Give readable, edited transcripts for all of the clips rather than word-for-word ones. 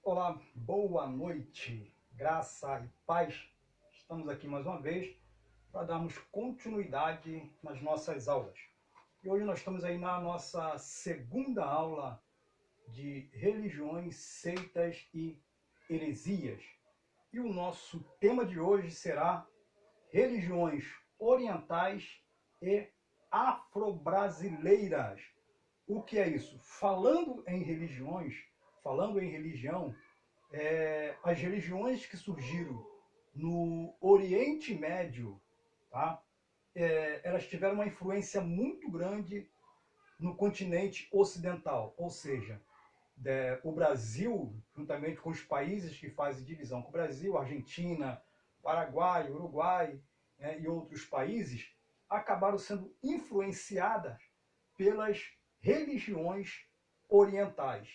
Olá, boa noite, graça e paz. Estamos aqui mais uma vez para darmos continuidade nas nossas aulas. E hoje nós estamos aí na nossa segunda aula de religiões, seitas e heresias. E o nosso tema de hoje será religiões orientais e afro-brasileiras. O que é isso? Falando em religião, as religiões que surgiram no Oriente Médio, tá? Elas tiveram uma influência muito grande no continente ocidental, ou seja, o Brasil, juntamente com os países que fazem divisão com o Brasil, Argentina, Paraguai, Uruguai, né, e outros países, acabaram sendo influenciadas pelas religiões orientais.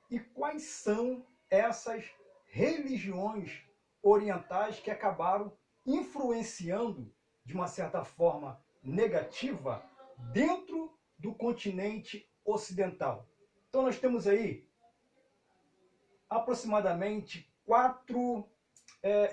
E quais são essas religiões orientais que acabaram influenciando, de uma certa forma negativa, dentro do continente ocidental? Então nós temos aí aproximadamente 4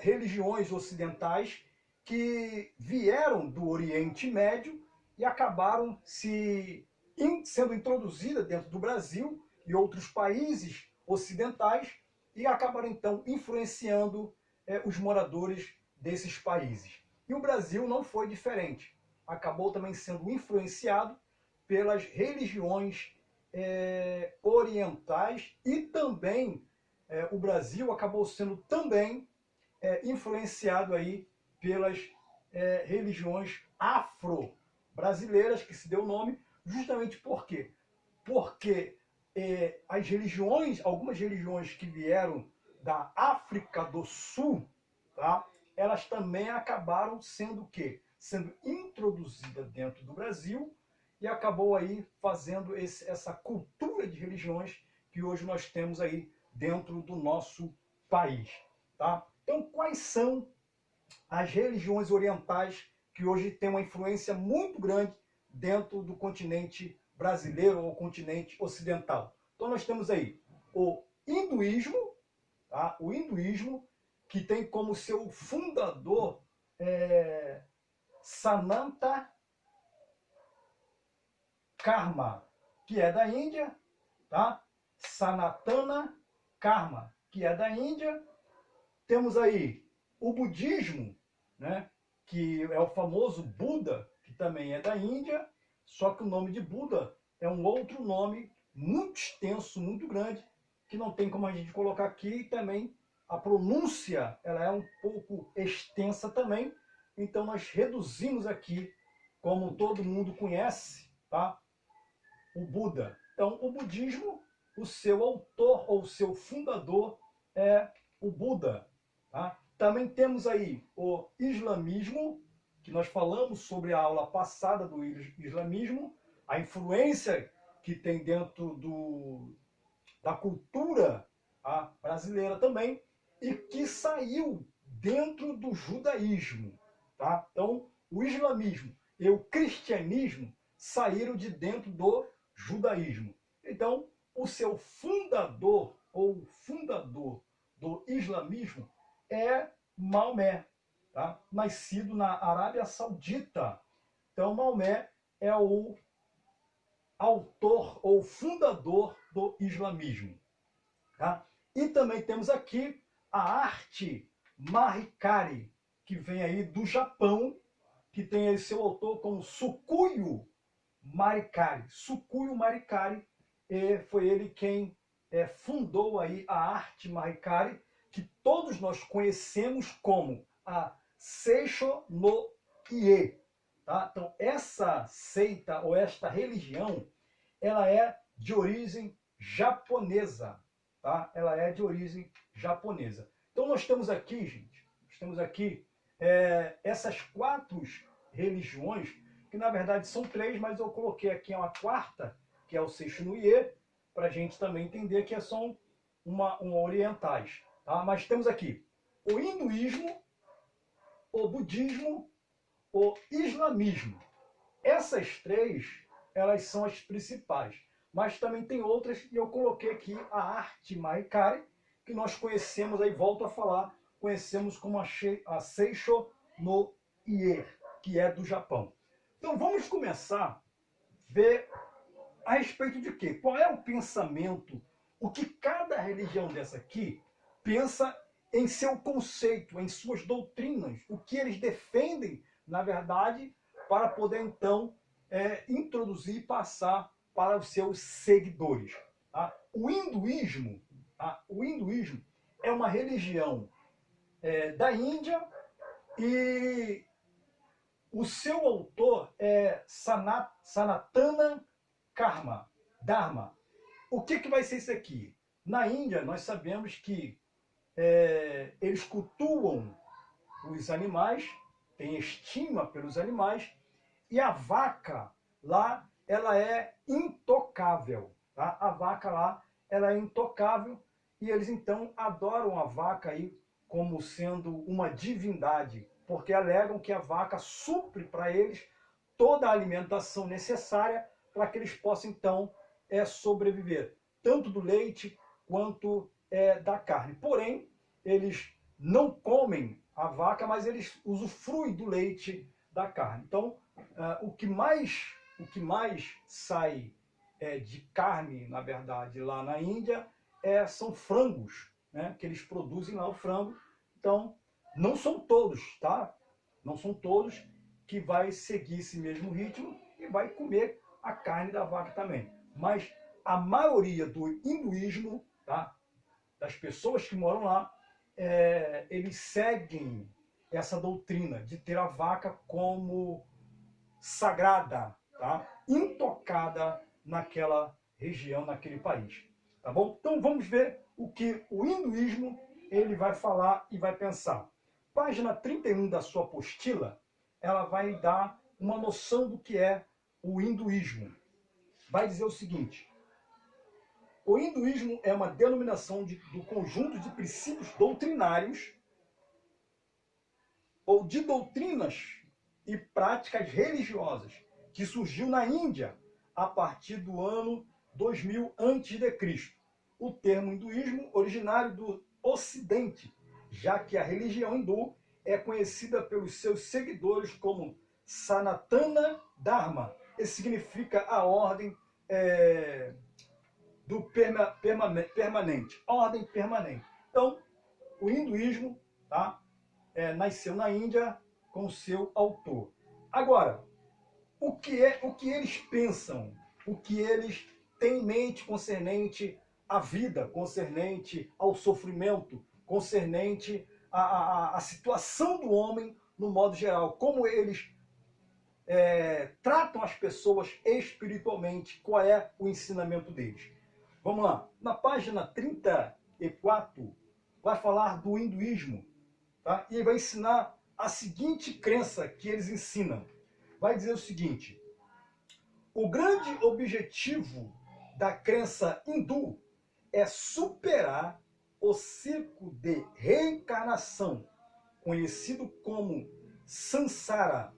religiões ocidentais que vieram do Oriente Médio e acabaram sendo introduzidas dentro do Brasil e outros países ocidentais e acabaram então influenciando os moradores desses países. E o Brasil não foi diferente. Acabou também sendo influenciado pelas religiões orientais e também o Brasil acabou sendo também influenciado aí pelas religiões afro-brasileiras, que se deu o nome, justamente por quê? Porque algumas religiões que vieram da África do Sul, tá? Elas também acabaram sendo o quê? Sendo introduzidas dentro do Brasil e acabou aí fazendo essa cultura de religiões que hoje nós temos aí dentro do nosso país, tá? Então, quais são as religiões orientais que hoje têm uma influência muito grande dentro do continente brasileiro ou continente ocidental? Então, nós temos aí o hinduísmo, tá? O hinduísmo, que tem como seu fundador Sanata Karma, que é da Índia, tá? Sanatana Karma, que é da Índia. Temos aí o budismo, né, que é o famoso Buda, que também é da Índia, só que o nome de Buda é um outro nome muito extenso, muito grande, que não tem como a gente colocar aqui, e também a pronúncia ela é um pouco extensa também, então nós reduzimos aqui, como todo mundo conhece, tá? O Buda. Então, o budismo, o seu autor ou o seu fundador é o Buda. Tá? Também temos aí o islamismo, que nós falamos sobre a aula passada do islamismo, a influência que tem dentro da cultura brasileira também, e que saiu dentro do judaísmo. Tá? Então, o islamismo e o cristianismo saíram de dentro do judaísmo. Então, o seu fundador, ou fundador do islamismo, é Maomé, tá? Nascido na Arábia Saudita. Então, Maomé é o autor ou fundador do islamismo. Tá? E também temos aqui a arte Mahikari, que vem aí do Japão, que tem aí seu autor como Sukuyo Marikari. Sukuyo Marikari foi ele quem fundou aí a arte Mahikari, que todos nós conhecemos como a Seisho no Ie. Tá? Então, essa seita ou esta religião, ela é de origem japonesa. Tá? Ela é de origem japonesa. Então, nós temos aqui, gente, essas 4 religiões, que na verdade são 3, mas eu coloquei aqui uma 4ª, que é o Seisho no Ie, para a gente também entender que são uma orientais. Tá? Mas temos aqui o hinduísmo, o budismo, o islamismo. Essas 3, elas são as principais. Mas também tem outras, e eu coloquei aqui a arte Mahikari, que nós conhecemos, aí volto a falar, conhecemos como a Seisho no Ie, que é do Japão. Então vamos começar a ver a respeito de quê? Qual é o pensamento, o que cada religião dessa aqui pensa em seu conceito, em suas doutrinas, o que eles defendem, na verdade, para poder então introduzir e passar para os seus seguidores. Tá? O hinduísmo é uma religião da Índia e o seu autor é Sanatana Dharma. O que vai ser isso aqui? Na Índia, nós sabemos que eles cultuam os animais, têm estima pelos animais, e a vaca lá, ela é intocável. Tá? A vaca lá, ela é intocável, e eles então adoram a vaca aí como sendo uma divindade, porque alegam que a vaca supre para eles toda a alimentação necessária para que eles possam então sobreviver, tanto do leite quanto da carne. Porém, eles não comem a vaca, mas eles usufruem do leite da carne. Então, o que mais sai de carne, na verdade, lá na Índia, são frangos, né? Que eles produzem lá o frango. Então, não são todos, tá? Não são todos que vai seguir esse mesmo ritmo e vai comer a carne da vaca também. Mas a maioria do hinduísmo, tá? Das pessoas que moram lá, eles seguem essa doutrina de ter a vaca como sagrada, tá? Intocada naquela região, naquele país. Tá bom? Então vamos ver o que o hinduísmo ele vai falar e vai pensar. Página 31 da sua apostila, ela vai dar uma noção do que é o hinduísmo. Vai dizer o seguinte: o hinduísmo é uma denominação do conjunto de princípios doutrinários ou de doutrinas e práticas religiosas que surgiu na Índia a partir do ano 2000 a.C. O termo hinduísmo originário do Ocidente, já que a religião hindu é conhecida pelos seus seguidores como Sanatana Dharma. Isso significa a ordem do permanente, ordem permanente. Então, o hinduísmo, tá, nasceu na Índia com o seu autor. Agora, o que eles pensam, o que eles têm em mente concernente à vida, concernente ao sofrimento, concernente à situação do homem no modo geral, como eles tratam as pessoas espiritualmente, qual é o ensinamento deles. Vamos lá, na página 34, vai falar do hinduísmo, tá? E vai ensinar a seguinte crença que eles ensinam. Vai dizer o seguinte: o grande objetivo da crença hindu é superar o ciclo de reencarnação, conhecido como samsara,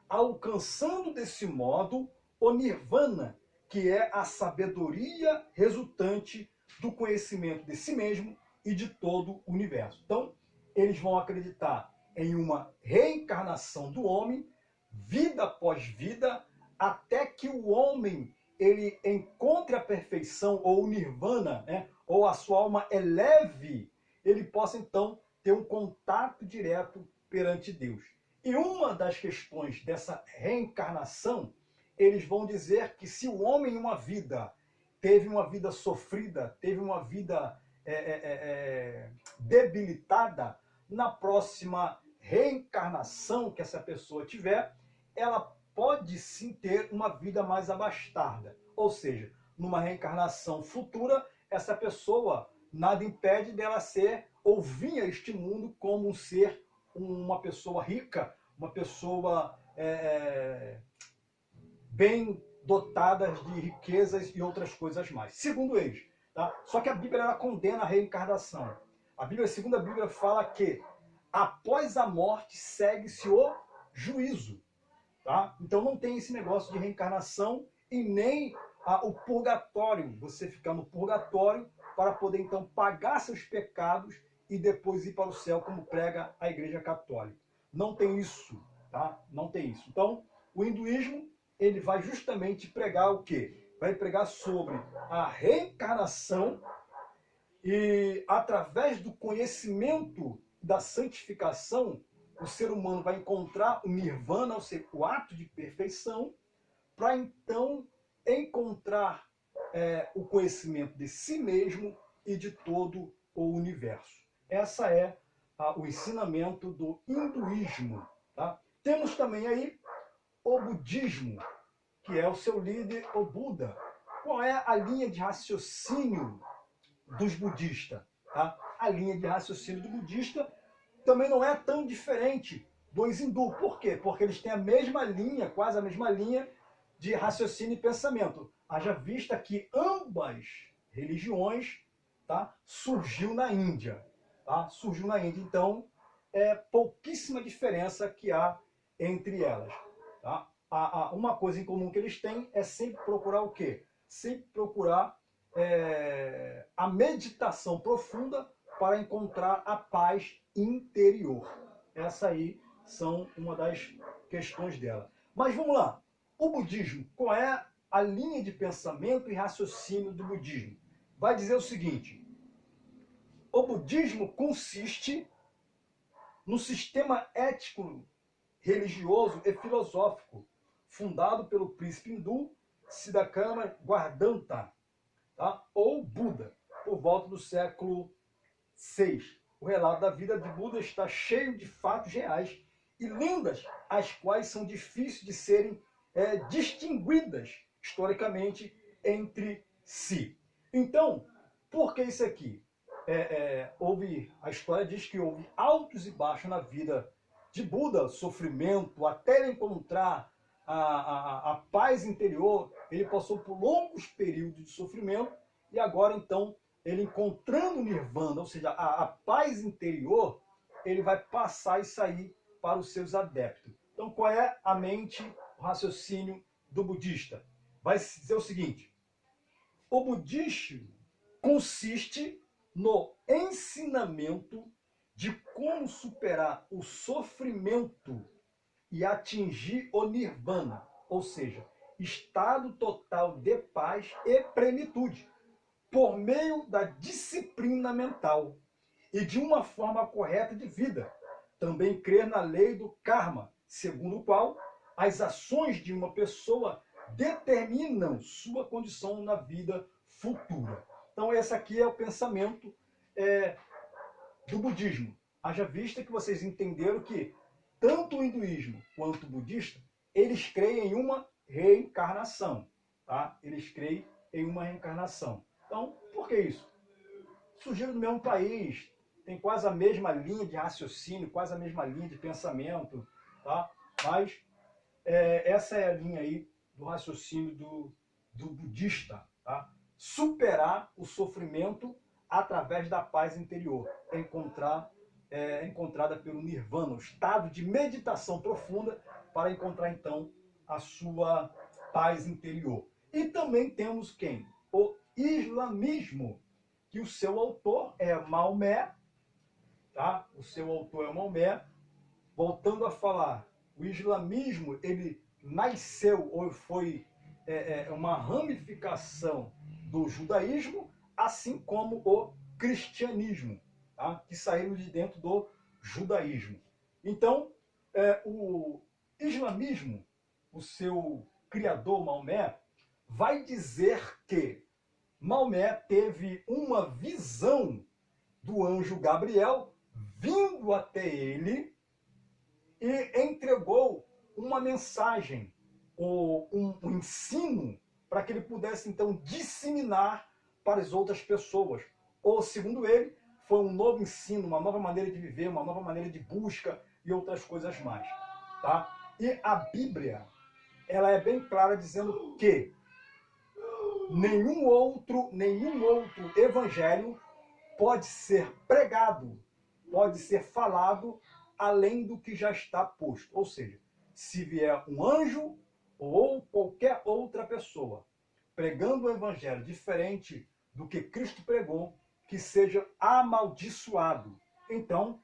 alcançando desse modo o nirvana, que é a sabedoria resultante do conhecimento de si mesmo e de todo o universo. Então, eles vão acreditar em uma reencarnação do homem, vida após vida, até que o homem ele encontre a perfeição ou o nirvana, né, ou a sua alma eleve, ele possa então ter um contato direto perante Deus. E uma das questões dessa reencarnação, eles vão dizer que se o homem em uma vida teve uma vida sofrida, teve uma vida debilitada, na próxima reencarnação que essa pessoa tiver, ela pode sim ter uma vida mais abastada. Ou seja, numa reencarnação futura, essa pessoa, nada impede dela ser ou vir a este mundo como um ser, uma pessoa rica, uma pessoa bem dotada de riquezas e outras coisas mais. Segundo eles. Tá? Só que a Bíblia ela condena a reencarnação. A Bíblia, segundo a Bíblia, fala que após a morte segue-se o juízo. Tá? Então não tem esse negócio de reencarnação e nem o purgatório, você ficar no purgatório para poder então pagar seus pecados e depois ir para o céu, como prega a Igreja Católica. Não tem isso, tá? Não tem isso. Então, o hinduísmo, ele vai justamente pregar o quê? Vai pregar sobre a reencarnação e, através do conhecimento da santificação, o ser humano vai encontrar o nirvana, ou seja, o ato de perfeição, para então encontrar o conhecimento de si mesmo e de todo o universo. Essa é o ensinamento do hinduísmo. Tá? Temos também aí o budismo, que é o seu líder, o Buda. Qual é a linha de raciocínio dos budistas? Tá? A linha de raciocínio do budista também não é tão diferente dos hindu. Por quê? Porque eles têm a mesma linha, quase a mesma linha de raciocínio e pensamento. Haja vista que ambas religiões, tá, surgiu na Índia. Tá? Surgiu na Índia. Então, é pouquíssima diferença que há entre elas. Tá? Uma coisa em comum que eles têm é sempre procurar o quê? Sempre procurar a meditação profunda para encontrar a paz interior. Essa aí são uma das questões dela. Mas vamos lá. O budismo, qual é a linha de pensamento e raciocínio do budismo? Vai dizer o seguinte: o budismo consiste no sistema ético, religioso e filosófico fundado pelo príncipe hindu Siddhartha Gautama, tá? Ou Buda, por volta do século VI. O relato da vida de Buda está cheio de fatos reais e lendas, as quais são difíceis de serem distinguidas historicamente entre si. Então, por que isso aqui? A história diz que houve altos e baixos na vida de Buda, sofrimento, até ele encontrar a paz interior. Ele passou por longos períodos de sofrimento e agora, então, ele encontrando o nirvana, ou seja, a paz interior, ele vai passar e sair para os seus adeptos. Então, qual é a mente, o raciocínio do budista? Vai dizer o seguinte: o budismo consiste no ensinamento de como superar o sofrimento e atingir o nirvana, ou seja, estado total de paz e plenitude, por meio da disciplina mental e de uma forma correta de vida. Também crer na lei do karma, segundo o qual as ações de uma pessoa determinam sua condição na vida futura. Então, esse aqui é o pensamento do budismo. Haja vista que vocês entenderam que tanto o hinduísmo quanto o budista, eles creem em uma reencarnação. Tá? Eles creem em uma reencarnação. Então, por que isso? Surgiram no mesmo país, tem quase a mesma linha de raciocínio, quase a mesma linha de pensamento, tá? Mas essa é a linha aí do raciocínio do budista, tá? Superar o sofrimento através da paz interior, encontrada pelo nirvana, o estado de meditação profunda para encontrar então a sua paz interior. E também temos quem? O islamismo, que o seu autor é Maomé, tá? O seu autor é Maomé. Voltando a falar, o islamismo, ele nasceu ou foi uma ramificação do judaísmo, assim como o cristianismo, tá? Que saíram de dentro do judaísmo. Então, o islamismo, o seu criador Maomé, vai dizer que Maomé teve uma visão do anjo Gabriel vindo até ele e entregou uma mensagem, um ensino, para que ele pudesse então disseminar para as outras pessoas. Ou, segundo ele, foi um novo ensino, uma nova maneira de viver, uma nova maneira de busca e outras coisas mais. Tá? E a Bíblia, ela é bem clara dizendo que nenhum outro evangelho pode ser pregado, pode ser falado além do que já está posto. Ou seja, se vier um anjo ou qualquer outra pessoa pregando um evangelho diferente do que Cristo pregou, que seja amaldiçoado. Então,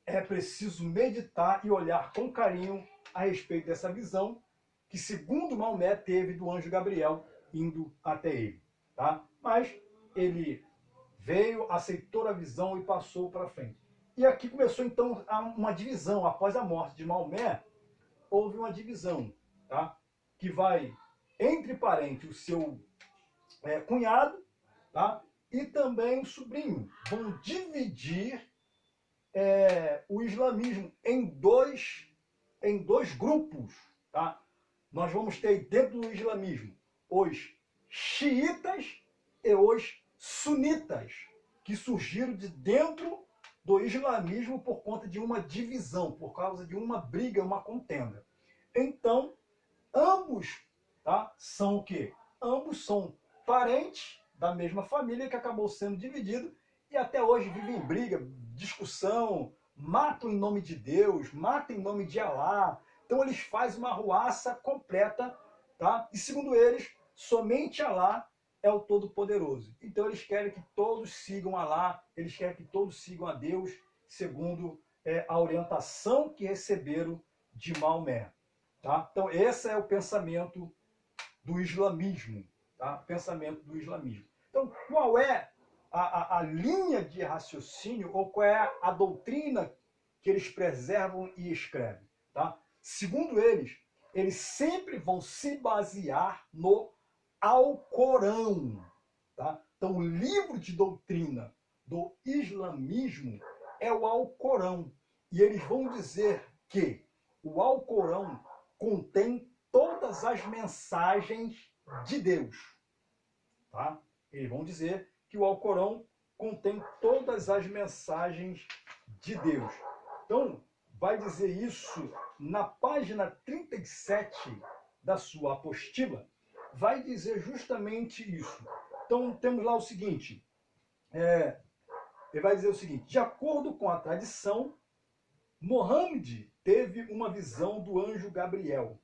é preciso meditar e olhar com carinho a respeito dessa visão que, segundo Maomé, teve do anjo Gabriel indo até ele. Tá? Mas ele veio, aceitou a visão e passou para frente. E aqui começou então uma divisão. Após a morte de Maomé, houve uma divisão, tá? Que vai, entre parentes, o seu cunhado, tá? E também o sobrinho. Vão dividir o islamismo em dois grupos. Tá? Nós vamos ter dentro do islamismo os xiitas e os sunitas, que surgiram de dentro do islamismo por conta de uma divisão, por causa de uma briga, uma contenda. Então, ambos, tá, são o quê? Ambos são parentes da mesma família que acabou sendo dividido e até hoje vivem em briga, discussão, matam em nome de Deus, matam em nome de Alá. Então eles fazem uma arruaça completa, tá? E segundo eles, somente Alá é o Todo-Poderoso. Então eles querem que todos sigam Alá, eles querem que todos sigam a Deus, segundo a orientação que receberam de Maomé. Tá? Então esse é o pensamento do islamismo. Tá? Pensamento do islamismo. Então qual é a linha de raciocínio ou qual é a doutrina que eles preservam e escrevem? Tá? Segundo eles sempre vão se basear no Alcorão. Tá? Então, o livro de doutrina do islamismo é o Alcorão. E eles vão dizer que o Alcorão contém todas as mensagens de Deus. Tá? Eles vão dizer que o Alcorão contém todas as mensagens de Deus. Então, vai dizer isso na página 37 da sua apostila, vai dizer justamente isso. Então, temos lá o seguinte, ele vai dizer o seguinte: de acordo com a tradição, Mohammed teve uma visão do anjo Gabriel,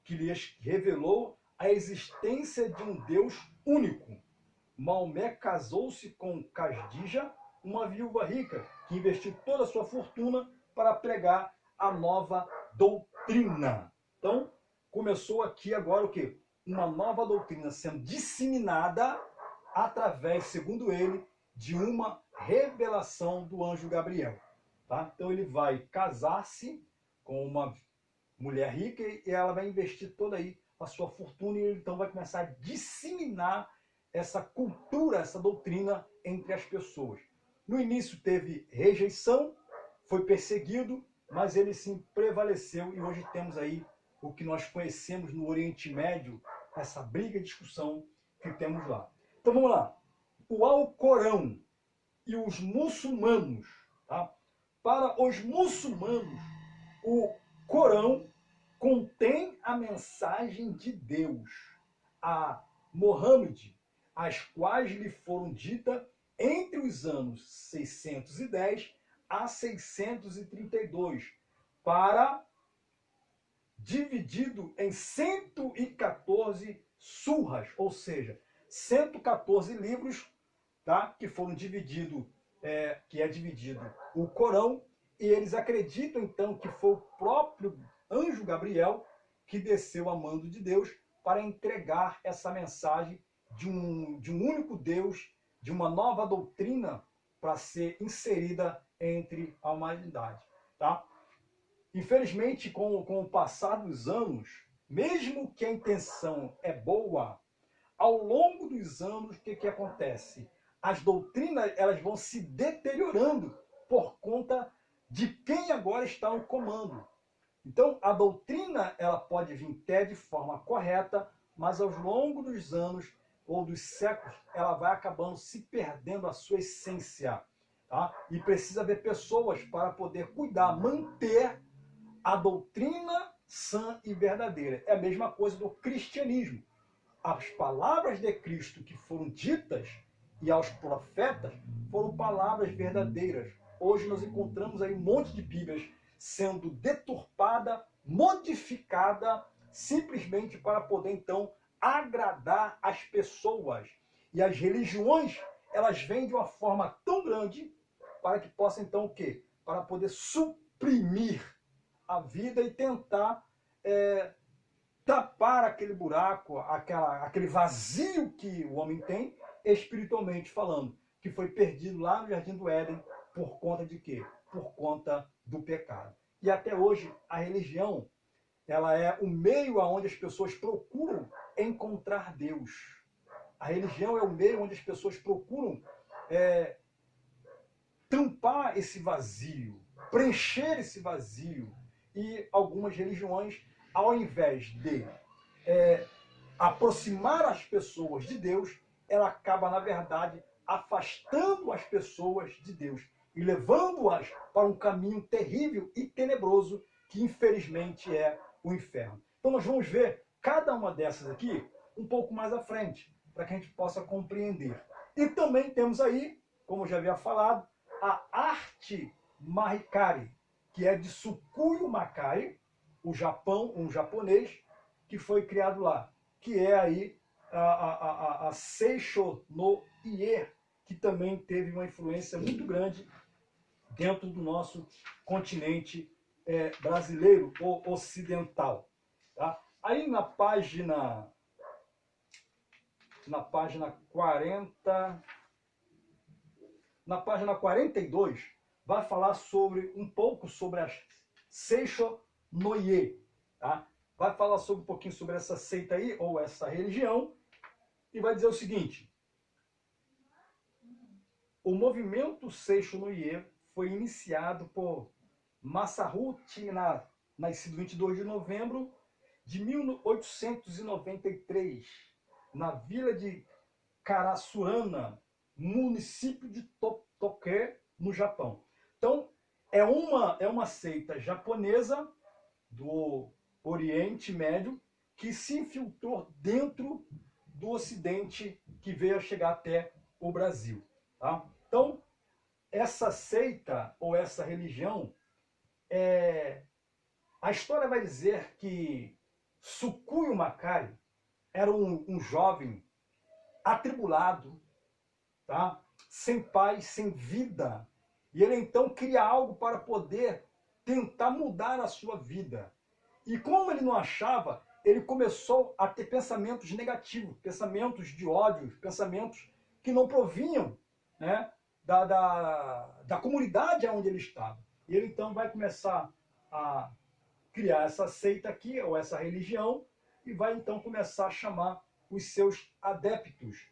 que lhes revelou a existência de um Deus único. Maomé casou-se com Khadija, uma viúva rica, que investiu toda a sua fortuna para pregar a nova doutrina. Então, começou aqui agora o quê? Uma nova doutrina sendo disseminada através, segundo ele, de uma revelação do anjo Gabriel. Tá? Então ele vai casar-se com uma mulher rica e ela vai investir toda aí a sua fortuna e ele então vai começar a disseminar essa cultura, essa doutrina entre as pessoas. No início teve rejeição, foi perseguido, mas ele sim prevaleceu e hoje temos aí o que nós conhecemos no Oriente Médio, essa briga e discussão que temos lá. Então vamos lá. O Alcorão e os muçulmanos. Tá? Para os muçulmanos, o Corão contém a mensagem de Deus, a Mohammed, as quais lhe foram ditas entre os anos 610 a 632, dividido em 114 surras, ou seja, 114 livros, tá? Que foram dividido o Corão, e eles acreditam então que foi o próprio anjo Gabriel que desceu a mando de Deus para entregar essa mensagem de um único Deus, de uma nova doutrina para ser inserida entre a humanidade. Tá? Infelizmente, com o passar dos anos, mesmo que a intenção é boa, ao longo dos anos, o que acontece? As doutrinas elas vão se deteriorando por conta de quem agora está no comando. Então, a doutrina ela pode vir até de forma correta, mas ao longo dos anos ou dos séculos, ela vai acabando se perdendo a sua essência. Tá? E precisa haver pessoas para poder cuidar, manter a doutrina sã e verdadeira. É a mesma coisa do cristianismo. As palavras de Cristo que foram ditas e aos profetas foram palavras verdadeiras. Hoje nós encontramos aí um monte de Bíblias sendo deturpada, modificada, simplesmente para poder então agradar as pessoas. E as religiões, elas vêm de uma forma tão grande para que possa, então, o quê? Para poder suprimir a vida e tentar tapar aquele buraco, aquele vazio que o homem tem, espiritualmente falando, que foi perdido lá no Jardim do Éden por conta de quê? Por conta do pecado. E até hoje, a religião, ela é o meio aonde as pessoas procuram encontrar Deus. A religião é o meio onde as pessoas procuram tampar esse vazio, preencher esse vazio. E algumas religiões, ao invés de aproximar as pessoas de Deus, ela acaba, na verdade, afastando as pessoas de Deus e levando-as para um caminho terrível e tenebroso que, infelizmente, é o inferno. Então nós vamos ver cada uma dessas aqui um pouco mais à frente, para que a gente possa compreender. E também temos aí, como eu já havia falado, a arte Mahikari, que é de Tsukuyo Makai, o Japão, um japonês, que foi criado lá, que é aí a Seisho no Ie, que também teve uma influência muito grande dentro do nosso continente brasileiro ou ocidental. Tá? Aí na página 40, na página 42, vai falar um pouco sobre a Seisho no Ie. Tá? Vai falar um pouquinho sobre essa seita aí, ou essa religião, e vai dizer o seguinte: o movimento Seisho no Ie foi iniciado por Masaru China, nascido 22 de novembro de 1893, na vila de Karasurana, município de Toke, no Japão. Então, é uma seita japonesa do Oriente Médio que se infiltrou dentro do Ocidente, que veio a chegar até o Brasil. Tá? Então, essa seita ou essa religião, a história vai dizer que Tsukuyo Makai era um jovem atribulado, tá? Sem pai, sem vida. E ele então cria algo para poder tentar mudar a sua vida. E como ele não achava, ele começou a ter pensamentos negativos, pensamentos de ódio, pensamentos que não provinham, né, da comunidade onde ele estava. E ele então vai começar a criar essa seita aqui, ou essa religião, e vai então começar a chamar os seus adeptos.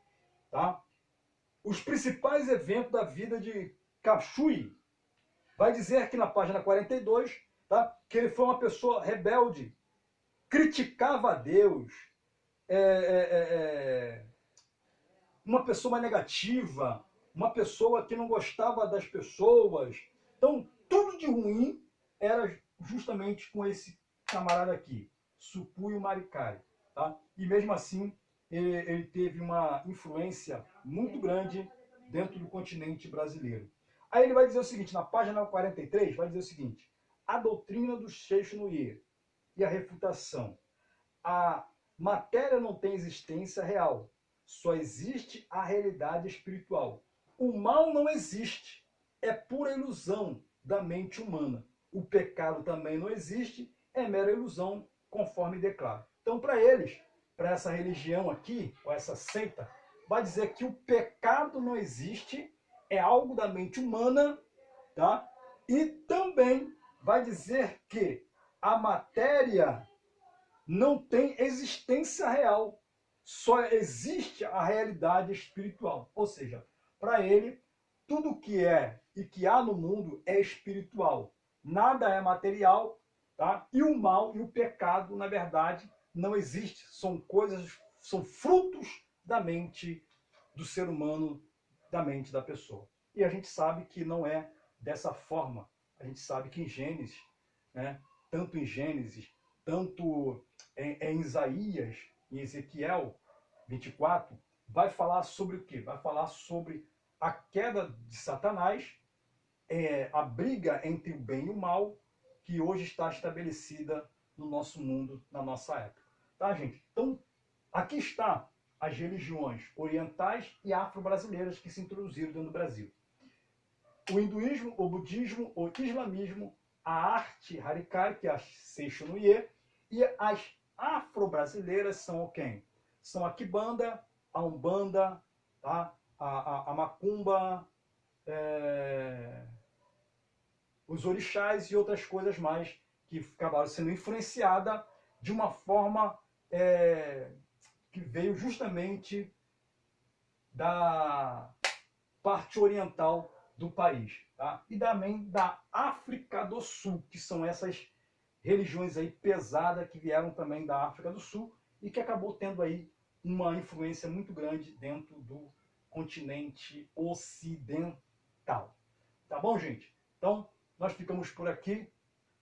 Tá? Os principais eventos da vida de Kashui, vai dizer aqui na página 42, tá? Que ele foi uma pessoa rebelde, criticava a Deus, uma pessoa negativa, uma pessoa que não gostava das pessoas. Então, tudo de ruim era justamente com esse camarada aqui, Tsukuyo Makai. Tá? E mesmo assim, ele teve uma influência muito grande dentro do continente brasileiro. Aí ele vai dizer o seguinte, na página 43, vai dizer o seguinte: a doutrina do Seisho no Ie e a refutação. A matéria não tem existência real, só existe a realidade espiritual. O mal não existe, é pura ilusão da mente humana. O pecado também não existe, é mera ilusão, conforme declaro. Então, para eles, para essa religião aqui, ou essa seita, vai dizer que o pecado não existe, é algo da mente humana, tá? E também vai dizer que a matéria não tem existência real, só existe a realidade espiritual. Ou seja, para ele, tudo que é e que há no mundo é espiritual. Nada é material, tá? E o mal e o pecado, na verdade, não existe. São coisas, são frutos da mente do ser humano, da mente da pessoa. E a gente sabe que não é dessa forma. A gente sabe que em Gênesis, né, tanto em Gênesis, tanto em Isaías, em Ezequiel 24, vai falar sobre o quê? Vai falar sobre a queda de Satanás, a briga entre o bem e o mal, que hoje está estabelecida no nosso mundo, na nossa época. Tá, gente? Então, Aqui está as religiões orientais e afro-brasileiras que se introduziram dentro do Brasil. O hinduísmo, o budismo, o islamismo, a arte harikari, que é a Seishonuye, e as afro-brasileiras são quem? São a Quimbanda, a Umbanda, tá? a Macumba, os orixás e outras coisas mais que acabaram sendo influenciadas de uma forma que veio justamente da parte oriental do país, tá? E também da África do Sul, que são essas religiões aí pesadas que vieram também da África do Sul e que acabou tendo aí uma influência muito grande dentro do continente ocidental. Tá bom, gente? Então, nós ficamos por aqui.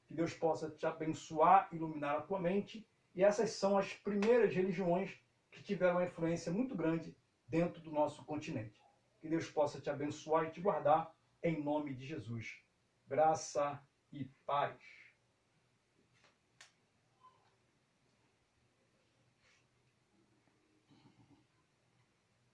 Que Deus possa te abençoar, iluminar a tua mente. E essas são as primeiras religiões que tiveram uma influência muito grande dentro do nosso continente. Que Deus possa te abençoar e te guardar, em nome de Jesus. Graça e paz.